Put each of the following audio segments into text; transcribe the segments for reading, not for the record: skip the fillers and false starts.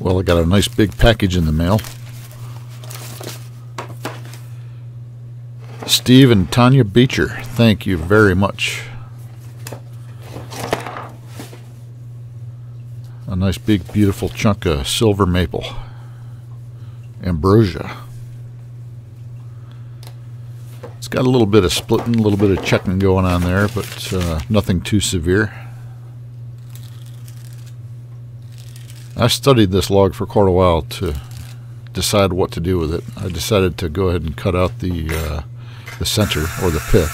Well, I got a nice big package in the mail. Steven and Tanya Becher, thank you very much. A nice big beautiful chunk of silver maple. Ambrosia. It's got a little bit of splitting, a little bit of checking going on there, but nothing too severe. I studied this log for quite a while to decide what to do with it. I decided to go ahead and cut out the center, or the pith.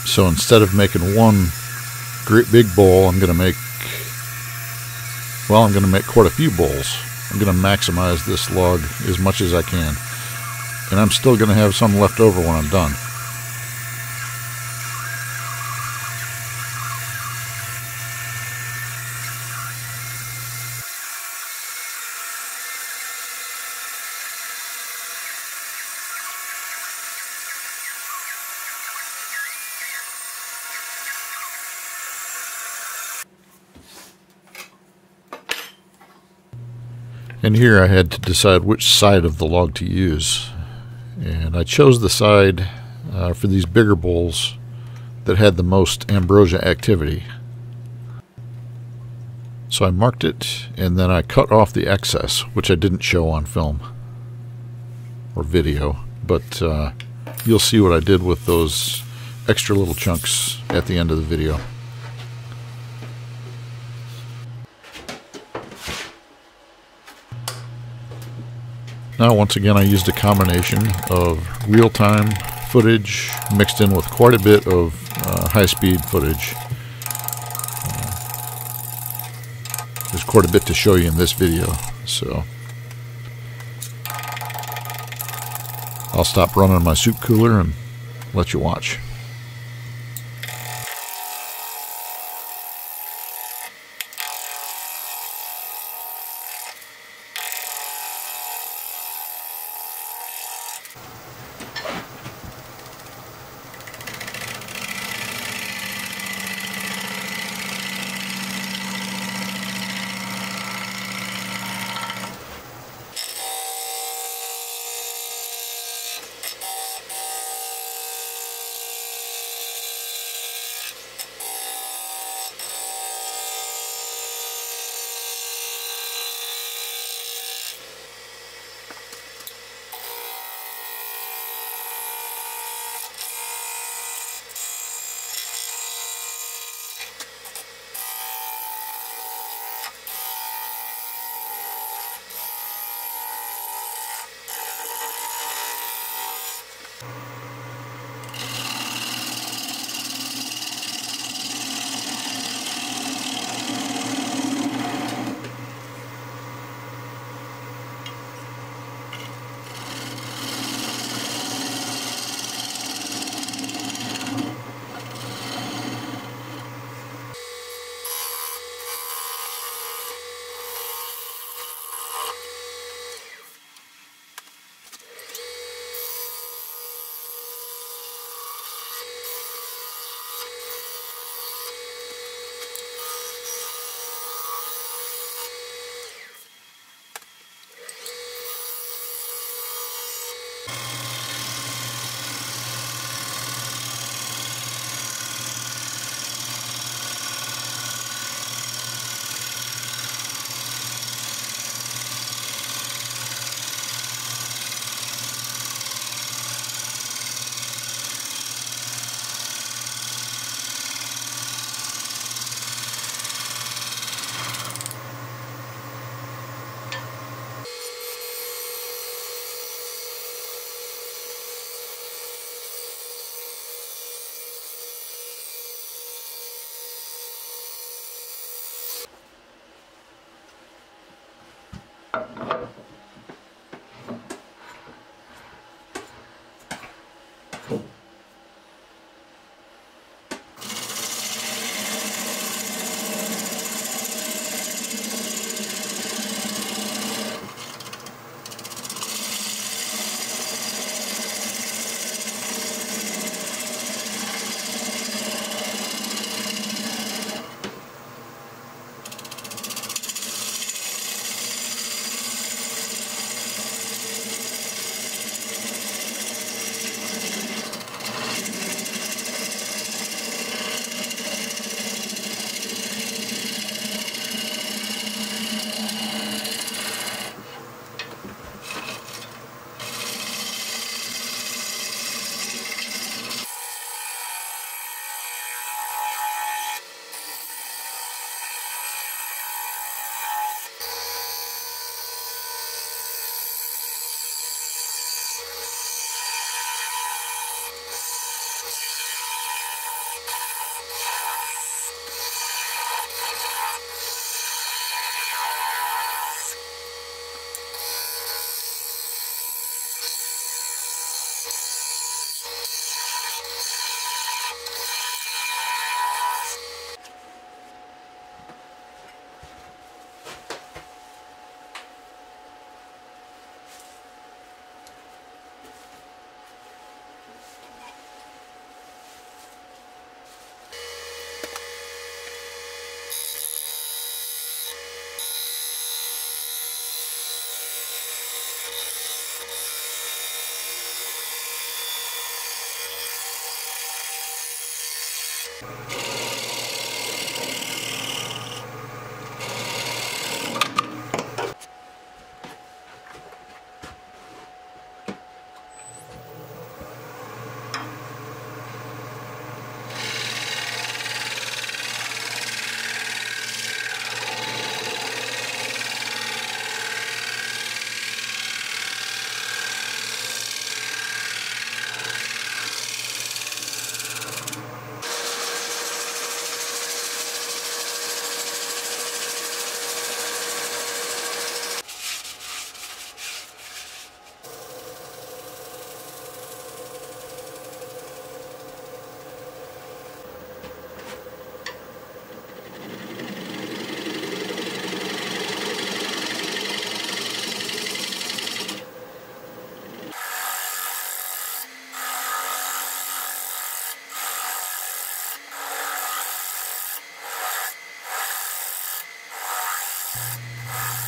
So instead of making one great big bowl, I'm going to make quite a few bowls. I'm going to maximize this log as much as I can. And I'm still going to have some left over when I'm done. And here I had to decide which side of the log to use. And I chose the side for these bigger bowls that had the most ambrosia activity. So I marked it, and then I cut off the excess, which I didn't show on film or video. But you'll see what I did with those extra little chunks at the end of the video. Now, once again, I used a combination of real-time footage mixed in with quite a bit of high-speed footage. There's quite a bit to show you in this video, so I'll stop running my soup cooler and let you watch.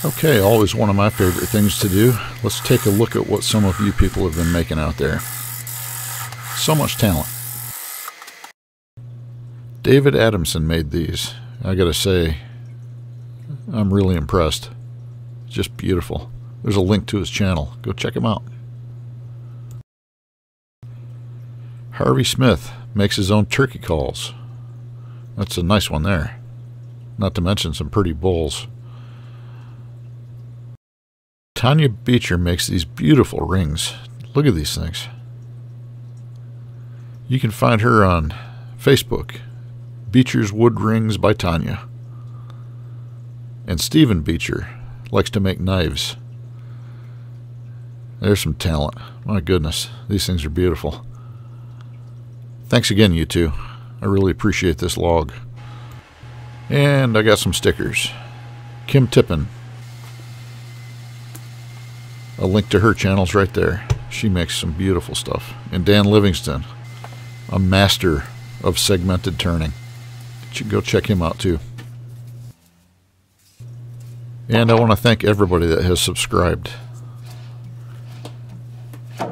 Okay, always one of my favorite things to do. Let's take a look at what some of you people have been making out there. So much talent. David Adamsen made these. I gotta say, I'm really impressed. Just beautiful. There's a link to his channel. Go check him out. Harvey Smith makes his own turkey calls. That's a nice one there. Not to mention some pretty bowls. Tanya Becher makes these beautiful rings. Look at these things. You can find her on Facebook. Becher's Wood Rings by Tanya. And Steven Becher likes to make knives. There's some talent. My goodness, these things are beautiful. Thanks again, you two. I really appreciate this log. And I got some stickers. Kim Tippin. A link to her channel's right there. She makes some beautiful stuff. And Dan Livingston, a master of segmented turning. You should go check him out too. And I want to thank everybody that has subscribed. I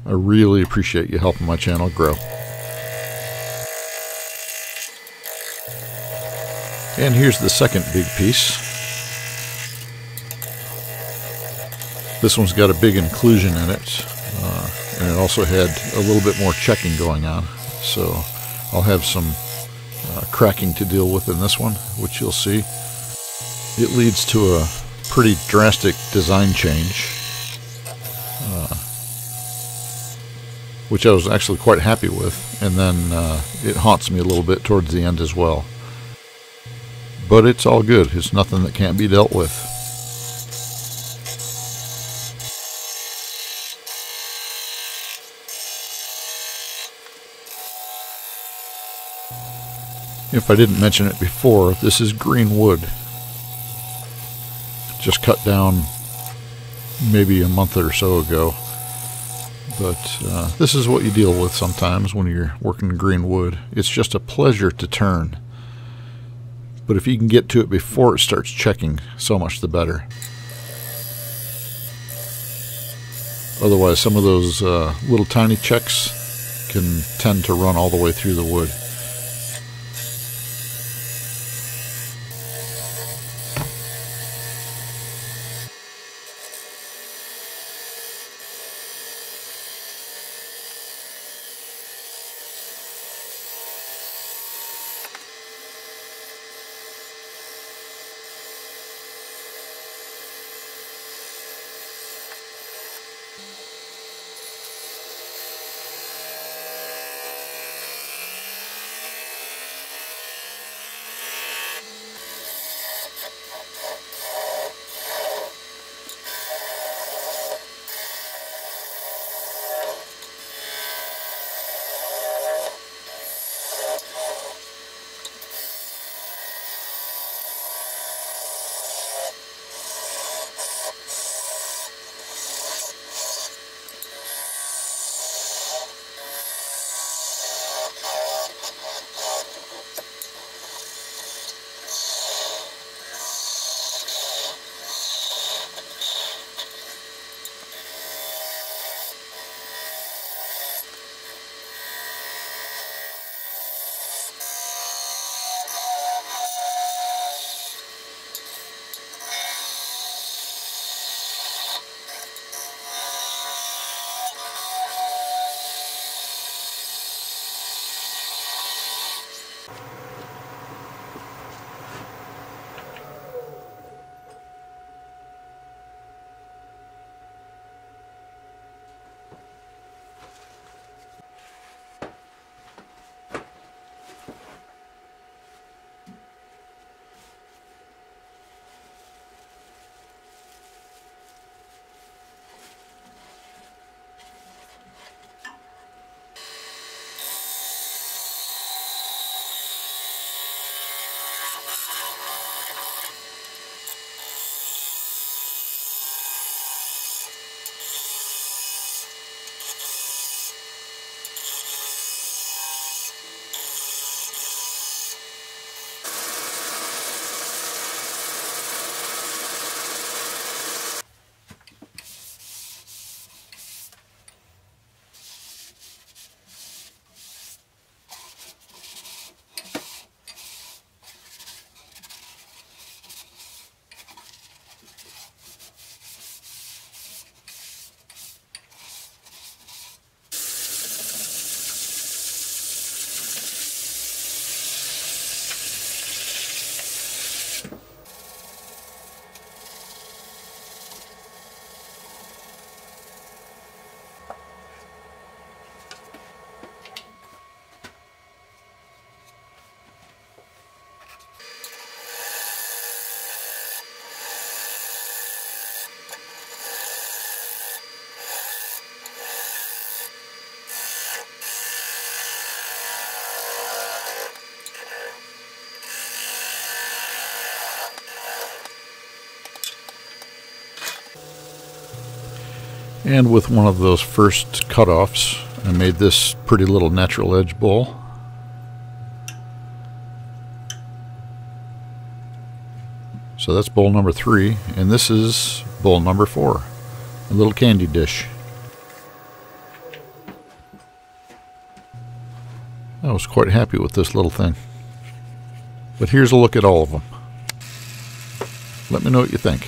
really appreciate you helping my channel grow. And here's the second big piece. This one's got a big inclusion in it, and it also had a little bit more checking going on. So I'll have some cracking to deal with in this one, which you'll see. It leads to a pretty drastic design change, which I was actually quite happy with, and then it haunts me a little bit towards the end as well. But it's all good. It's nothing that can't be dealt with. If I didn't mention it before, this is green wood. Just cut down maybe a month or so ago. But this is what you deal with sometimes when you're working green wood. It's just a pleasure to turn. But if you can get to it before it starts checking, so much the better. Otherwise, some of those little tiny checks can tend to run all the way through the wood. And with one of those first cutoffs, I made this pretty little natural edge bowl. So that's bowl number 3, and this is bowl number 4, a little candy dish. I was quite happy with this little thing. But here's a look at all of them. Let me know what you think.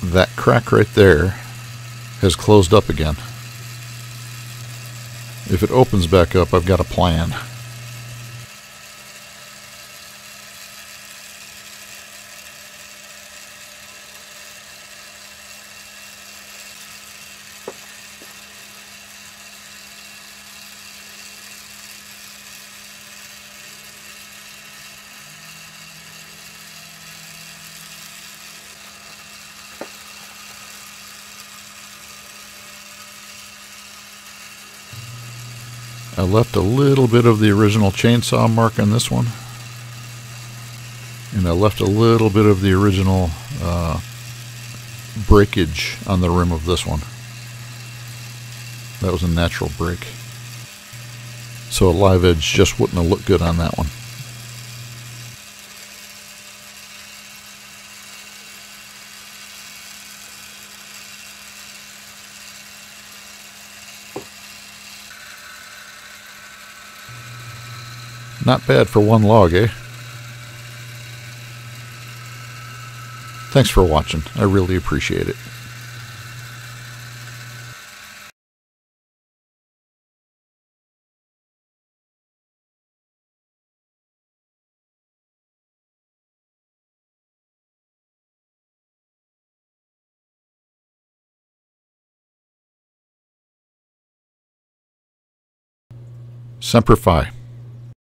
That crack right there has closed up again. If it opens back up, I've got a plan. I left a little bit of the original chainsaw mark on this one, and I left a little bit of the original breakage on the rim of this one. That was a natural break, so a live edge just wouldn't have looked good on that one. Not bad for one log, eh? Thanks for watching. I really appreciate it. Semper Fi.